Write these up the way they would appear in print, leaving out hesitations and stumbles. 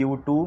Q2۔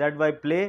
ZY Play،